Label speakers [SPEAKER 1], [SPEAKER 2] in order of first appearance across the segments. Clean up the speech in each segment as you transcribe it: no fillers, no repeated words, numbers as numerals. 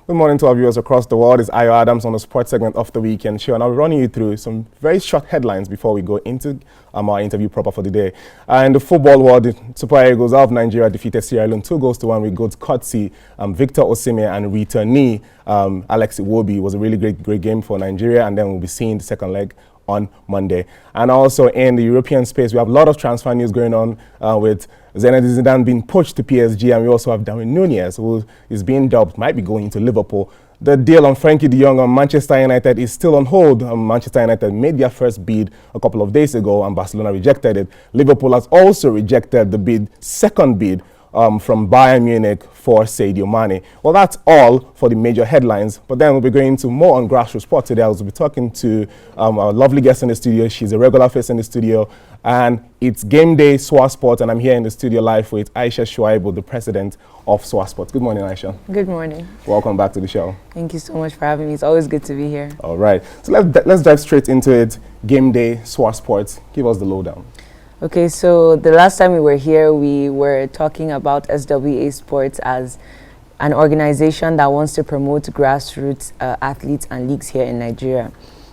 [SPEAKER 1] Good morning to our viewers across the world. It's Ayo Adams on the sports segment of the weekend show, and I'll be running you through some very short headlines before we go into our interview proper for the day. In the football world, the Super Eagles of Nigeria defeated Sierra Leone 2-1 with goals courtesy Victor Osimhen and returnee Alex Iwobi. It was a really great game for Nigeria, and then we'll be seeing the second leg on Monday. And also in the European space, we have a lot of transfer news going on with Zinedine Zidane being poached to PSG, and we also have Darwin Nunez, who is being dubbed, might be going to Liverpool. The deal on Frankie de Jong on Manchester United is still on hold. Manchester United made their first bid a couple of days ago, and Barcelona rejected it. Liverpool has also rejected the second bid from Bayern Munich for Sadio Mane. Well, that's all for the major headlines, but then we'll be going into more on grassroots sport today. I'll be talking to our lovely guest in the studio. She's a regular face in the studio, and it's Game Day SWA Sport, and I'm here in the studio live with Aisha Shuaibu, the president of SWA Sport. Good morning, Aisha.
[SPEAKER 2] Good morning.
[SPEAKER 1] Welcome back to the show.
[SPEAKER 2] Thank you so much for having me. It's always good to be here.
[SPEAKER 1] All right, so let's dive straight into it. Game Day SWA Sport. Give us the lowdown.
[SPEAKER 2] Okay, so the last time we were here, we were talking about SWA Sports as an organization that wants to promote grassroots athletes and leagues here in Nigeria.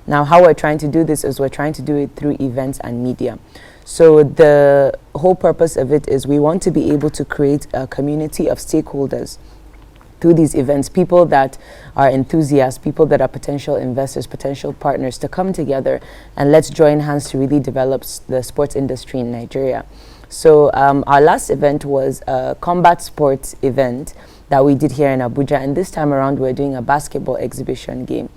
[SPEAKER 2] Now, how we're trying to do this is we're trying to do it through events and media. So the whole purpose of it is we want to be able to create a community of stakeholders through these events, people that are enthusiasts, people that are potential investors, potential partners, to come together and let's join hands to really develop the sports industry in Nigeria. So our last event was a combat sports event that we did here in Abuja, and this time around we're doing a basketball exhibition game.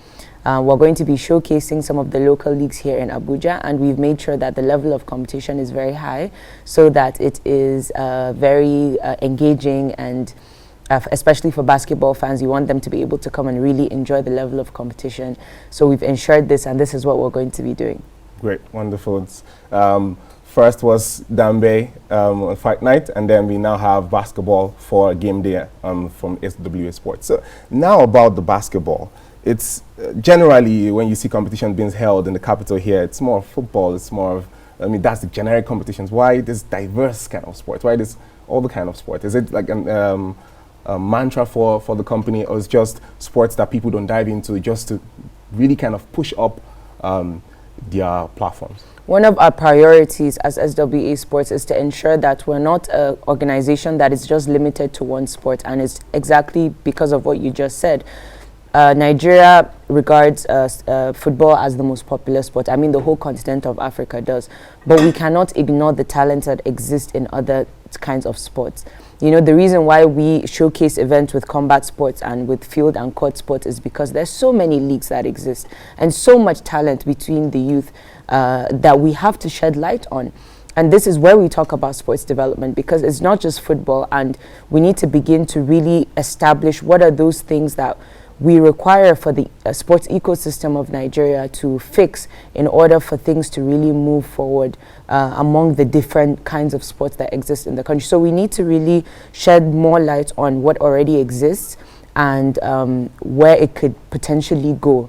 [SPEAKER 2] We're going to be showcasing some of the local leagues here in Abuja, and we've made sure that the level of competition is very high so that it is very engaging, and especially for basketball fans, you want them to be able to come and really enjoy the level of competition. So we've ensured this, and this is what we're going to be doing. Great,
[SPEAKER 1] wonderful. First was Dambe Fight Night, and then we now have basketball for Game Day from SWA Sports. So now about the basketball. It's generally, when you see competition being held in the capital here, it's more of football, it's more of, that's the generic competitions. Why this diverse kind of sport? Why this all the kind of sport? Is it like a mantra for the company, or is just sports that people don't dive into just to really kind of push up their platforms?
[SPEAKER 2] One of our priorities as SWA Sports is to ensure that we're not an organization that is just limited to one sport, and it's exactly because of what you just said. Nigeria regards football as the most popular sport. I mean, the whole continent of Africa does. But we cannot ignore the talent that exists in other kinds of sports. You know, the reason why we showcase events with combat sports and with field and court sports is because there's so many leagues that exist and so much talent between the youth that we have to shed light on. And this is where we talk about sports development, because it's not just football, and we need to begin to really establish what are those things that we require for the sports ecosystem of Nigeria to fix in order for things to really move forward among the different kinds of sports that exist in the country. So we need to really shed more light on what already exists and where it could potentially go.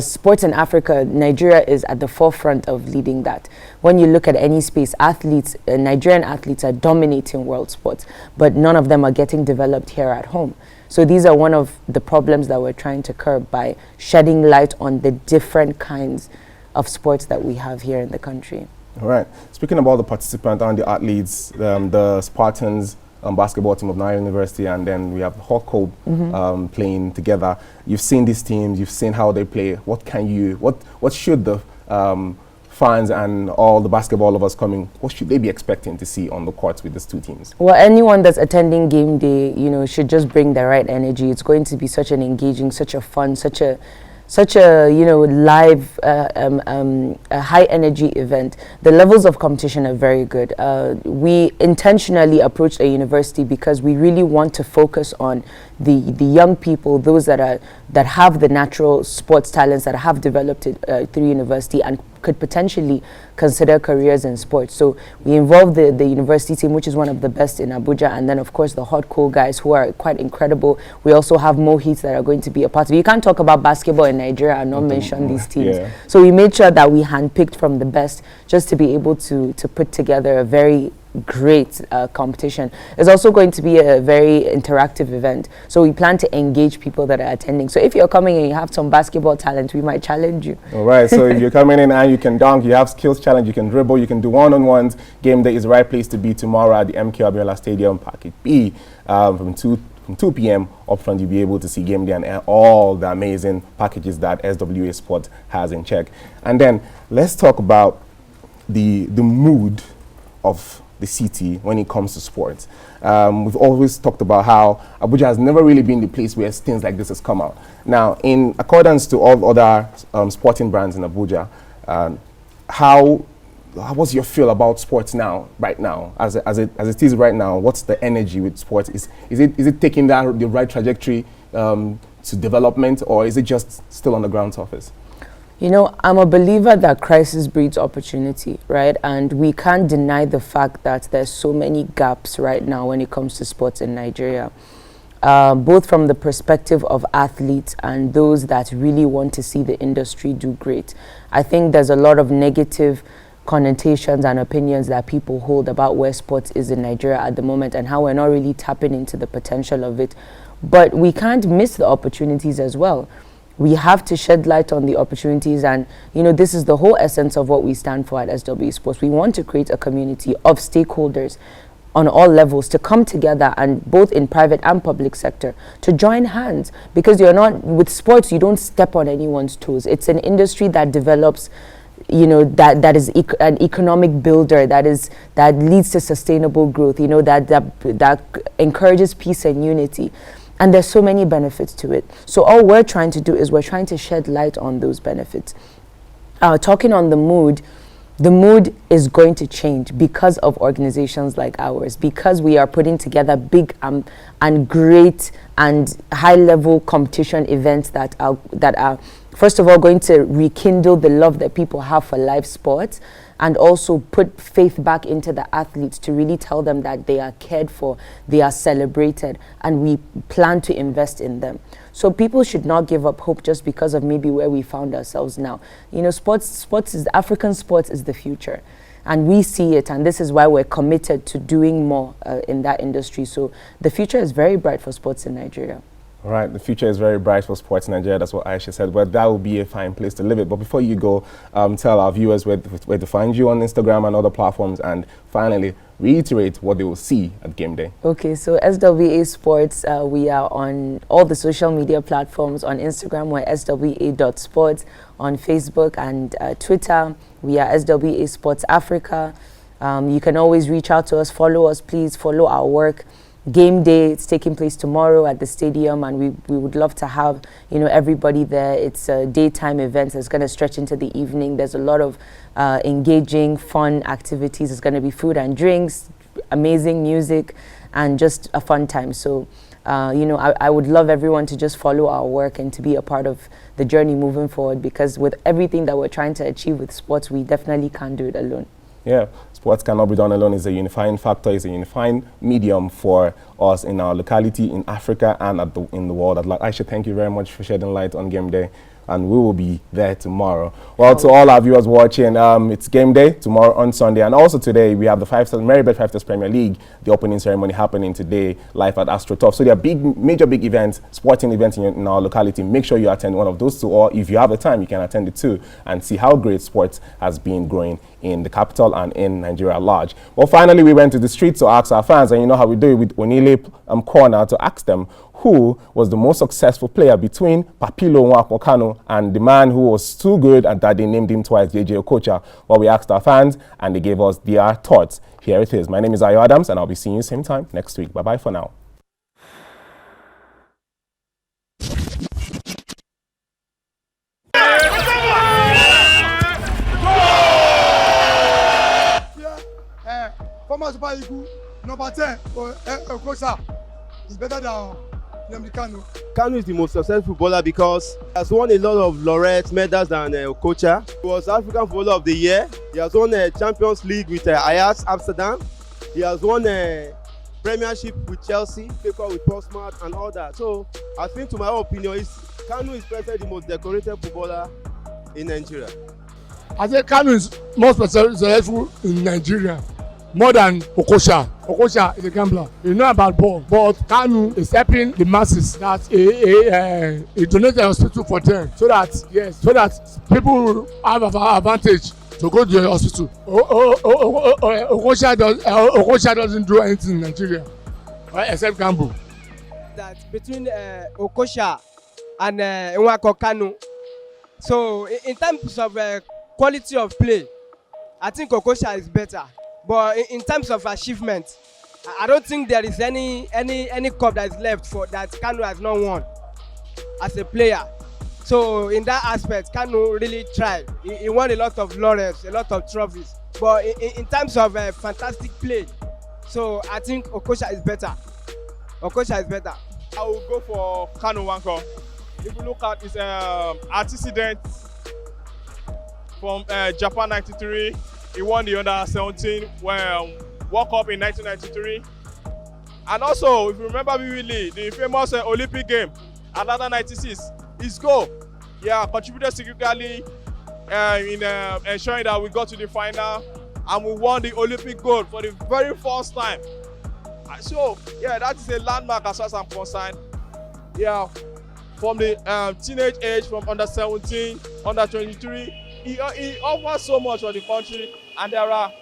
[SPEAKER 2] Sports in Africa, Nigeria is at the forefront of leading that. When you look at any space, athletes, Nigerian athletes are dominating world sports, but none of them are getting developed here at home. So these are one of the problems that we're trying to curb by shedding light on the different kinds of sports that we have here in the country.
[SPEAKER 1] All right. Speaking about the participants and the athletes, the Spartans basketball team of Nile University, and then we have the Hot Cold playing together. You've seen these teams, you've seen how they play. What should the fans and all the basketball lovers coming, what should they be expecting to see on the courts with these two teams?
[SPEAKER 2] Well, anyone that's attending game day, should just bring the right energy. It's going to be such an engaging, such a fun, such a live, a high energy event. The levels of competition are very good. We intentionally approached a university because we really want to focus on the young people, those that have the natural sports talents, that have developed it through university and could potentially consider careers in sports. So we involved the university team, which is one of the best in Abuja, and then of course the Hot Coal guys, who are quite incredible. We also have Mohits that are going to be a part of it. You can't talk about basketball in Nigeria and not mention these teams. So we made sure that we handpicked from the best, just to be able to put together a very great competition. It's also going to be a very interactive event. So we plan to engage people that are attending. So if you're coming and you have some basketball talent, we might challenge you.
[SPEAKER 1] All right. So if you're coming in and you can dunk, you have skills challenge, you can dribble, you can do one-on-ones, game day is the right place to be tomorrow at the MK Abiola Stadium, Packet B, from 2 p.m. up front. You'll be able to see game day and all the amazing packages that SWA Sport has in check. And then let's talk about the mood of the city when it comes to sports. We've always talked about how Abuja has never really been the place where things like this has come out. Now, in accordance to all other sporting brands in Abuja, what's your feel about sports now, right now, as it is right now? What's the energy with sports? Is it taking the right trajectory to development, or is it just still on the ground surface?
[SPEAKER 2] You know, I'm a believer that crisis breeds opportunity, right? And we can't deny the fact that there's so many gaps right now when it comes to sports in Nigeria, both from the perspective of athletes and those that really want to see the industry do great. I think there's a lot of negative connotations and opinions that people hold about where sports is in Nigeria at the moment and how we're not really tapping into the potential of it. But we can't miss the opportunities as well. We have to shed light on the opportunities, and you know, this is the whole essence of what we stand for at SWA Sports. We want to create a community of stakeholders on all levels to come together, and both in private and public sector, to join hands, because you're not, with sports, you don't step on anyone's toes. It's an industry that develops, you know, that is an economic builder, that leads to sustainable growth, you know, that encourages peace and unity. And there's so many benefits to it. So all we're trying to do is we're trying to shed light on those benefits. Talking on the mood is going to change because of organizations like ours, because we are putting together big and great and high-level competition events that are first of all going to rekindle the love that people have for live sports, and also put faith back into the athletes to really tell them that they are cared for, they are celebrated, and we plan to invest in them. So people should not give up hope just because of maybe where we found ourselves now. You know, African sports is the future, and we see it, and this is why we're committed to doing more in that industry. So the future is very bright for sports in Nigeria.
[SPEAKER 1] All right, the future is very bright for sports in Nigeria. That's what Aisha said. Well, that will be a fine place to live it. But before you go, tell our viewers where to find you on Instagram and other platforms, and finally, reiterate what they will see at game day. Okay, so SWA Sports, we are on all the social media platforms. On Instagram, we're swa.sports. On Facebook and Twitter, we are SWA Sports Africa. You can always reach out to us, follow us, please follow our work. Game day, it's taking place tomorrow at the stadium, and we would love to have, you know, everybody there. It's a daytime event that's going to stretch into the evening. There's a lot of engaging, fun activities. There's going to be food and drinks, amazing music, and just a fun time. So, you know, I would love everyone to just follow our work and to be a part of the journey moving forward, because with everything that we're trying to achieve with sports, we definitely can't do it alone. Yeah, sports cannot be done alone. It's a unifying factor. It's a unifying medium for us in our locality, in Africa, and in the world. Aisha, thank you very much for shedding light on game day, and we will be there tomorrow. Well, to all our viewers watching, it's game day tomorrow on Sunday, and also today we have the Meribet 5 Stars Premier League, the opening ceremony happening today live at AstroTurf. So there are major events, sporting events in our locality. Make sure you attend one of those two, or if you have the time, you can attend it too, and see how great sports has been growing in the capital and in Nigeria at large. Well, finally, we went to the streets to ask our fans, and you know how we do it with Onile Corner, to ask them who was the most successful player between Papilo Nwankwo and the man who was too good and that they named him twice, JJ Okocha. Well, we asked our fans, and they gave us their thoughts. Here it is. My name is Ayo Adams, and I'll be seeing you same time next week. Bye-bye for now.
[SPEAKER 3] Former Super Eagle, number 10, Okocha, is better than Kanu.
[SPEAKER 4] Kanu is the most successful footballer because he has won a lot of laureate medals than Okocha. He was African Footballer of the Year. He has won a Champions League with Ajax Amsterdam. He has won a Premiership with Chelsea, paper with Portsmouth and all that. So I think, to my opinion, Kanu is presently the most decorated footballer in Nigeria.
[SPEAKER 3] I think Kanu is most successful in Nigeria more than Okocha. Okocha is a gambler. He know about ball, but Kanu is helping the masses. That he donated a hospital for them, so that people have an advantage to go to the hospital. Okocha doesn't do anything in Nigeria, right, except gamble.
[SPEAKER 5] That between Okocha and Nwako Kanu. So in terms of quality of play, I think Okocha is better. But in terms of achievement, I don't think there is any cup that is left for that Kanu has not won as a player. So in that aspect, Kanu really tried. He won a lot of laurels, a lot of trophies. But in terms of fantastic play, so I think Okocha is better. Okocha is better.
[SPEAKER 6] I will go for Kanu Nwankwo. If you look at his antecedents from Japan '93, he won the under-17 World Cup in 1993. And also, if you remember vividly, the famous Olympic game, another '96, his goal, contributed significantly in ensuring that we got to the final and we won the Olympic gold for the very first time. So, that is a landmark as far as I'm concerned. From the teenage age, from under 17, under 23, he offers so much for the country, and there are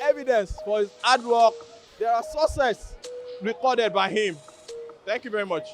[SPEAKER 6] evidence for his hard work. There are success recorded by him. Thank you very much.